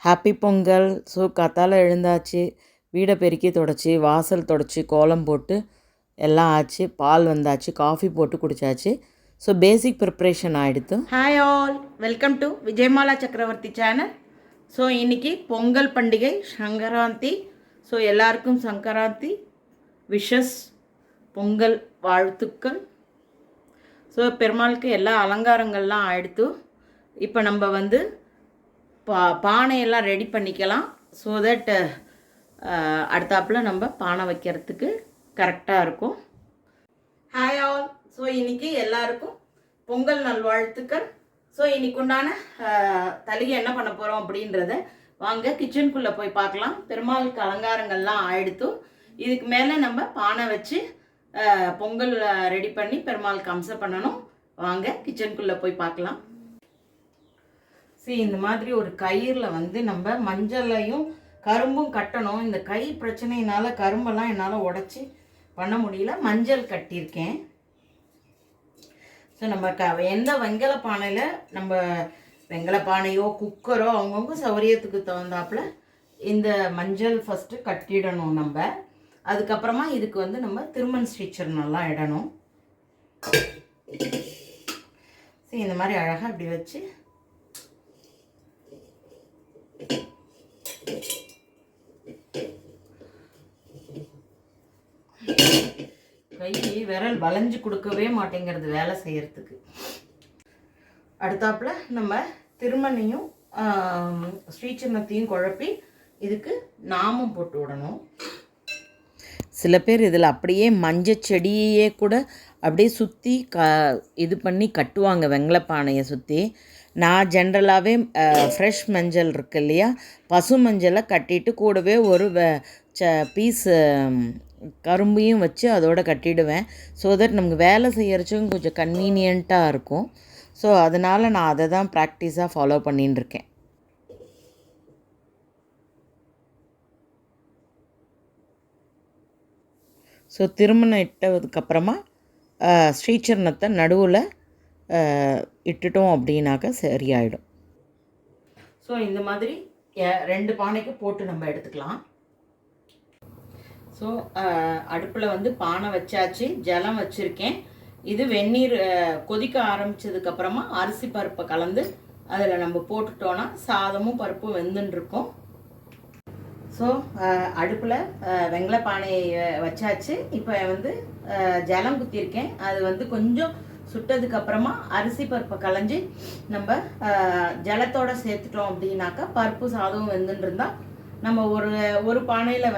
Happy Pongal. So காத்தால எழுந்தாச்சு, வீடை பெருக்கி தொடச்சி, வாசல் தொடச்சி, கோலம் போட்டு எல்லாம் ஆச்சு. பால் வந்தாச்சு, காஃபி போட்டு குடித்தாச்சு. ஸோ பேசிக் ப்ரிப்ரேஷன் ஆகிடுது. Hi all, welcome to Vijayamala சக்கரவர்த்தி சேனல். ஸோ இன்றைக்கி பொங்கல் பண்டிகை, சங்கராந்தி. ஸோ எல்லாருக்கும் சங்கராந்தி விஷஸ், பொங்கல் வாழ்த்துக்கள். ஸோ பெருமாளுக்கு எல்லா அலங்காரங்கள்லாம் ஆகிடுத்து. இப்போ நம்ம பானையெல்லாம் ரெடி பண்ணிக்கலாம். ஸோ தட் அடுத்தாப்பில் நம்ம பானை வைக்கிறதுக்கு கரெக்டாக இருக்கும். Hi all. ஸோ இன்றைக்கி எல்லாருக்கும் பொங்கல் நல்வாழ்த்துக்கள். ஸோ இன்றைக்கு உண்டான தலிகை என்ன பண்ண போகிறோம் அப்படின்றத வாங்க கிச்சனுக்குள்ளே போய் பார்க்கலாம். பெருமாளுக்கு அலங்காரங்கள்லாம் ஆயிடுத்து. இதுக்கு மேலே நம்ம பானை வச்சு பொங்கல் ரெடி பண்ணி பெருமாளுக்கு அம்சம் பண்ணணும். வாங்க கிச்சனுக்குள்ளே போய் பார்க்கலாம். இந்த மாதிரி ஒரு கயிறில் நம்ம மஞ்சளையும் கரும்பும் கட்டணும். இந்த கை பிரச்சனையினால் கரும்பெல்லாம் என்னால் உடச்சி பண்ண முடியல. மஞ்சள் கட்டியிருக்கேன். ஸோ நம்ம எந்த வெங்கல பானையில், நம்ம வெங்கல பானையோ குக்கரோ அவங்கவுங்க சௌரியத்துக்கு தகுந்தாப்புல இந்த மஞ்சள் ஃபஸ்ட்டு கட்டிடணும். நம்ம அதுக்கப்புறமா இதுக்கு நம்ம திருமண் ஸ்டிச்சர் நல்லா இடணும். இந்த மாதிரி அழகாக இப்படி வச்சு கை விரல் வளைஞ்சு கொடுக்கவே மாட்டேங்கிறது வேலை செய்யறதுக்கு. அடுத்தாப்புல நம்ம திருமணையும் ஸ்ரீசின்னத்தையும் குழப்பி இதுக்கு நாமம் போட்டு விடணும். சில பேர் இதில் அப்படியே மஞ்சள் செடியே கூட அப்படியே சுற்றி இது பண்ணி கட்டுவாங்க வெங்கலப்பானையை சுற்றி. நான் ஜென்ரலாகவே ஃப்ரெஷ் மஞ்சள் இருக்கு இல்லையா, பசு மஞ்சளை கட்டிட்டு கூடவே ஒரு பீஸ் கரும்பையும் வச்சு அதோடு கட்டிடுவேன். ஸோ தட் நமக்கு வேலை செய்யறச்சும் கொஞ்சம் கன்வீனியண்ட்டாக இருக்கும். ஸோ அதனால் நான் அதை தான் ப்ராக்டிஸாக ஃபாலோ பண்ணின்னு இருக்கேன். ஸோ திருமணம் இட்டதுக்கப்புறமா ஸ்ரீசரணத்தை நடுவில் இட்டுட்டோம் அப்படின்னாக்கா சரியாயிடும். ஸோ இந்த மாதிரி 2 பானைக்கு போட்டு நம்ம எடுத்துக்கலாம். ஸோ அடுப்பில் பானை வச்சாச்சு, ஜலம் வச்சுருக்கேன். இது வெந்நீர் கொதிக்க ஆரம்பித்ததுக்கப்புறமா அரிசி பருப்பை கலந்து அதில் நம்ம போட்டுட்டோன்னா சாதமும் பருப்பும் வெந்துன்ட்ருக்கும். ஸோ அடுப்பில் வெங்கல பானையை வச்சாச்சு. இப்போ ஜலம் குத்திருக்கேன். அது கொஞ்சம் சுட்டதுக்கப்புறமா அரிசி பருப்பை கலைஞ்சி நம்ம ஜலத்தோடு சேர்த்துட்டோம் அப்படின்னாக்கா பருப்பு சாதமும் வெந்துன்னு நம்ம ஒரு பானையில்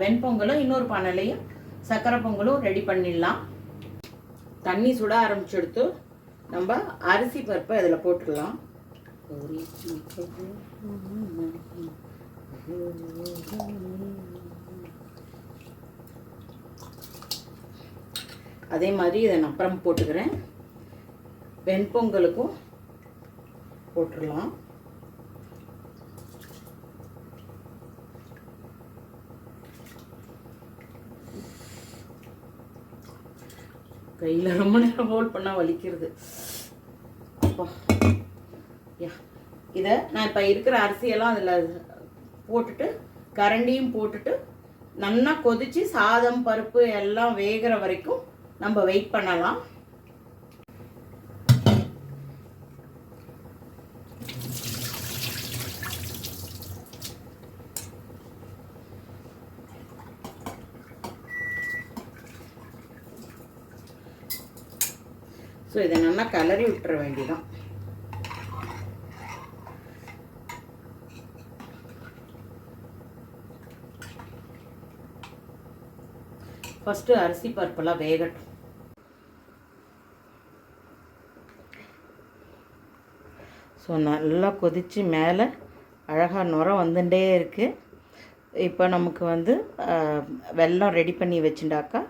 வெண்பொங்கலும் இன்னொரு பானையிலையும் சர்க்கரை பொங்கலும் ரெடி பண்ணிடலாம். தண்ணி சுட ஆரம்பிச்செடுத்து நம்ம அரிசி பருப்பை இதில் போட்டுடலாம். அதே மாதிரி இதை நான் அப்புறம் போட்டுக்கிறேன். வெண்பொங்கலுக்கும் போட்டுடலாம். கையில் ரொம்ப நேரம் ஹோல்ட் பண்ணால் வலிக்கிறது. அப்பா இதை நான் இப்போ இருக்கிற அரிசியெல்லாம் அதில் போட்டுட்டு கரண்டியும் போட்டுட்டு நல்லா கொதித்து சாதம் பருப்பு எல்லாம் வேகிற வரைக்கும் நம்ம வெயிட் பண்ணலாம். ஸோ இதை நல்லா கிளறி விட்டுற வேண்டியதான். ஃபஸ்ட்டு அரிசி பருப்பெல்லாம் வேகட்டும். ஸோ நல்லா கொதித்து மேலே அழகாக நுர வந்துட்டே இருக்குது. இப்போ நமக்கு வெல்லம் ரெடி பண்ணி வச்சுட்டாக்கா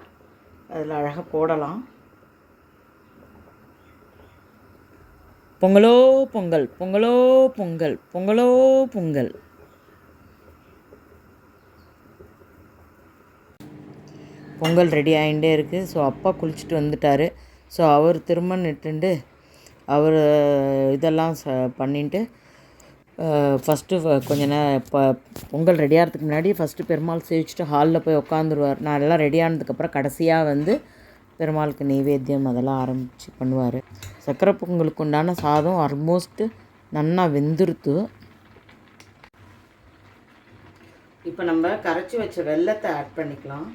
அதில் அழகாக போடலாம். பொங்கலோ பொங்கல், பொங்கலோ பொங்கல், பொங்கலோ பொங்கல். பொங்கல் ரெடி ஆகிட்டே இருக்குது. ஸோ அப்பா குளிச்சுட்டு வந்துட்டார். ஸோ அவர் திருமணம் இட்டுண்டு அவர் இதெல்லாம் பண்ணிட்டு ஃபஸ்ட்டு கொஞ்ச நேரம் இப்போ பொங்கல் ரெடி ஆகிறதுக்கு முன்னாடி ஃபஸ்ட்டு பெருமாள் சேவிச்சுட்டு ஹாலில் போய் உட்காந்துருவார். நான் எல்லாம் ரெடி ஆனதுக்கப்புறம் கடைசியாக வந்து பெருமாளுக்கு நெய்வேத்தியம் அதெல்லாம் ஆரம்பித்து பண்ணுவார். சக்கரை பொங்கலுக்கு உண்டான சாதம் ஆல்மோஸ்ட்டு நன்னா வெந்துருத்து. இப்போ நம்ம கரைச்சி வச்ச வெல்லத்தை ஆட் பண்ணிக்கலாம்.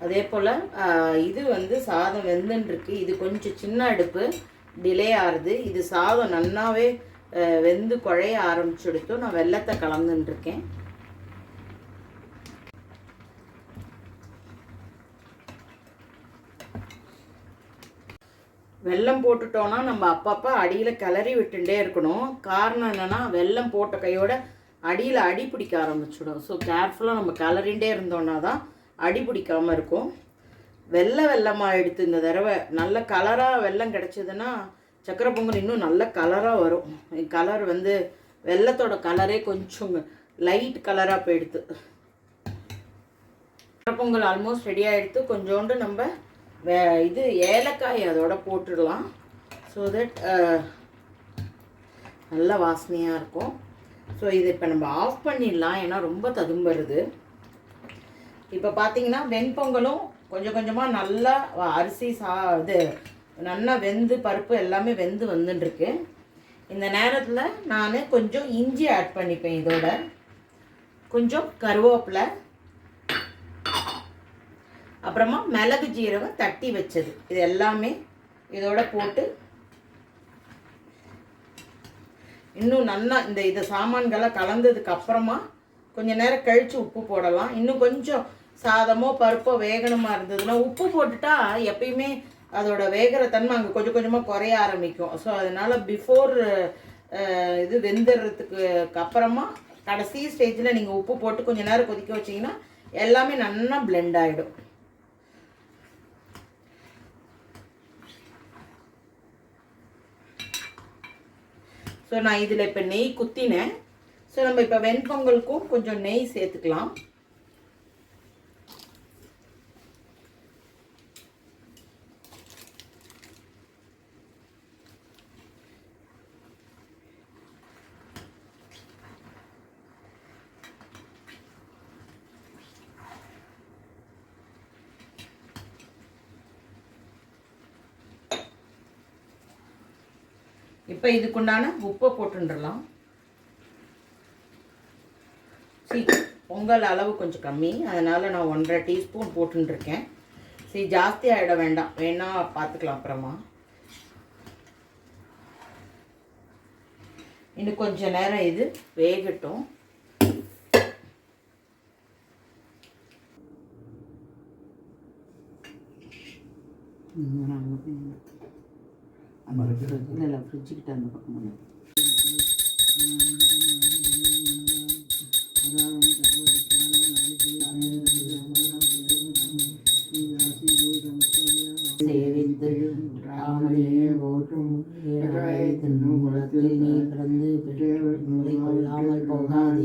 அதே போல் இது வந்து சாதம் வெந்துன்ருக்கு. இது கொஞ்சம் சின்ன அடுப்பு, டிலே ஆகுது. இது சாதம் நன்னாவே வெந்து குழைய ஆரம்பிச்சுடுத்து. நான் வெல்லத்தை கலந்துட்டுருக்கேன். வெல்லம் போட்டுட்டோன்னா நம்ம அப்பப்போ அடியில் கிளறி விட்டுட்டே இருக்கணும். காரணம் என்னென்னா வெல்லம் போட்ட கையோட அடியில் அடி பிடிக்க ஆரம்பிச்சிடும். ஸோ கேர்ஃபுல்லாக நம்ம கிளறிண்டே இருந்தோன்னா தான் அடி பிடிக்காமல் இருக்கும். வெள்ளமாக எடுத்து இந்த தடவை நல்ல கலராக வெல்லம் கிடச்சிதுன்னா சக்கரை பொங்கல் இன்னும் நல்ல கலராக வரும். கலர் வந்து வெல்லத்தோட கலரே கொஞ்சம் லைட் கலராக போயிடுது. சக்கரை பொங்கல் ஆல்மோஸ்ட் ரெடி ஆகிடுத்து. கொஞ்சோண்டு நம்ம இது ஏலக்காய் அதோட போட்டுடலாம். ஸோ தட் நல்ல வாசனையாக இருக்கும். ஸோ இது இப்போ நம்ம ஆஃப் பண்ணிடலாம், ஏன்னா ரொம்ப ததும்புறது. இப்போ பார்த்தீங்கன்னா வெண்பொங்கலும் கொஞ்சம் கொஞ்சமாக நல்லா அரிசி இது நல்லா வெந்து பருப்பு எல்லாமே வெந்து வந்துட்டுருக்கு. இந்த நேரத்தில் நான் கொஞ்சம் இஞ்சி ஆட் பண்ணிப்பேன். இதோட கொஞ்சம் கருவேப்பிலை, அப்புறமா மிளகு ஜீரகம் தட்டி வச்சது, இது எல்லாமே இதோட போட்டு இன்னும் நல்லா இந்த சாமான்களை கலந்ததுக்கு அப்புறமா கொஞ்சம் நேரம் கழித்து உப்பு போடலாம். இன்னும் கொஞ்சம் சாதமோ பருப்போ வேகணுமா இருந்ததுன்னா உப்பு போட்டுட்டா எப்பயுமே அதோட வேகிற தன்மை அங்கே கொஞ்சம் கொஞ்சமாக குறைய ஆரம்பிக்கும். ஸோ அதனால் பிஃபோர் இது வெந்துடுறதுக்கு அப்புறமா கடைசி ஸ்டேஜில் நீங்கள் உப்பு போட்டு கொஞ்சம் நேரம் கொதிக்க வச்சிங்கன்னா எல்லாமே நல்லா பிளெண்ட் ஆகிடும். ஸோ நான் இதில் இப்போ நெய் குத்தினேன். ஸோ நம்ம இப்போ வெண்பொங்கலுக்கும் கொஞ்சம் நெய் சேர்த்துக்கலாம். இப்போ இதுக்குண்டான உப்பை போட்டுடலாம். பொங்கல் அளவு கொஞ்சம் கம்மி, அதனால் நான் 1.5 டீஸ்பூன் போட்டுருக்கேன். ஜாஸ்தி ஆகிட வேண்டாம், வேணா பார்த்துக்கலாம் அப்புறமா. இன்னும் கொஞ்சம் நேரம் இது வேகட்டும். இல்லை ஃப்ரிட்ஜுக்கிட்ட அந்த பக்கம் கொள்ளாமல் போகாதே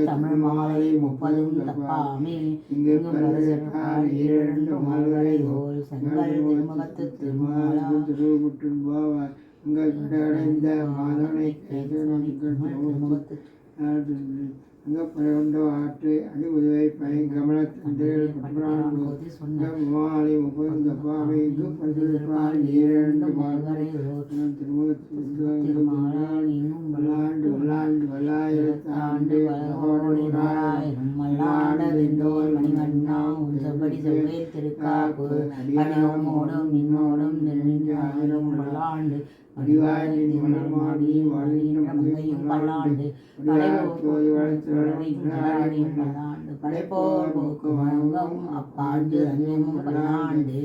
தமிழ் மாலை 30 தப்பாமே மல்வரை ஓர் செங்கல் திருமுகத்து திருமாலா அடைந்த மாதனை அங்கப்பரவந்தோ ஆற்று அடி உதவை பயன் கமல தந்திரல் பற்றான் மாலை 30 தப்பாமை இங்கு பரிசுப்பால் இரண்டு மால்வரை திருமுகத்து வல்லாயிரத்தாண்டு மல்லாண்டோர் மணிவண்ணா செவ்வடி செவ்வே திருக்காப்பு அடியோமோடும் நின்னோடும் ஆயிரம் பல்லாண்டு அடிவாய் மாடி வாழ்கின்ற மங்கையும் பல்லாண்டு படைப்போர் போக்கு வழங்கும் அப்பாண்டு அந்நியமும் பல்லாண்டு.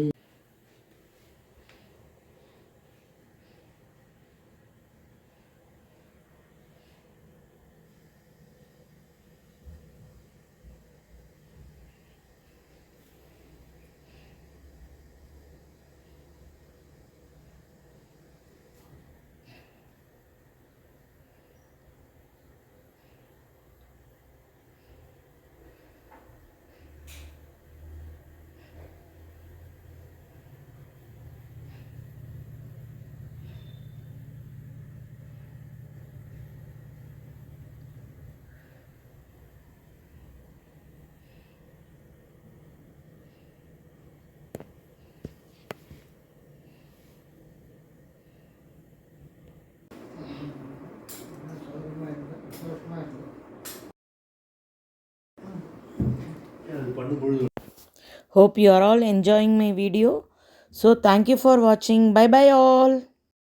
பண்ணும்பொழுது Hope you are all enjoying my video. So thank you for watching. Bye bye all.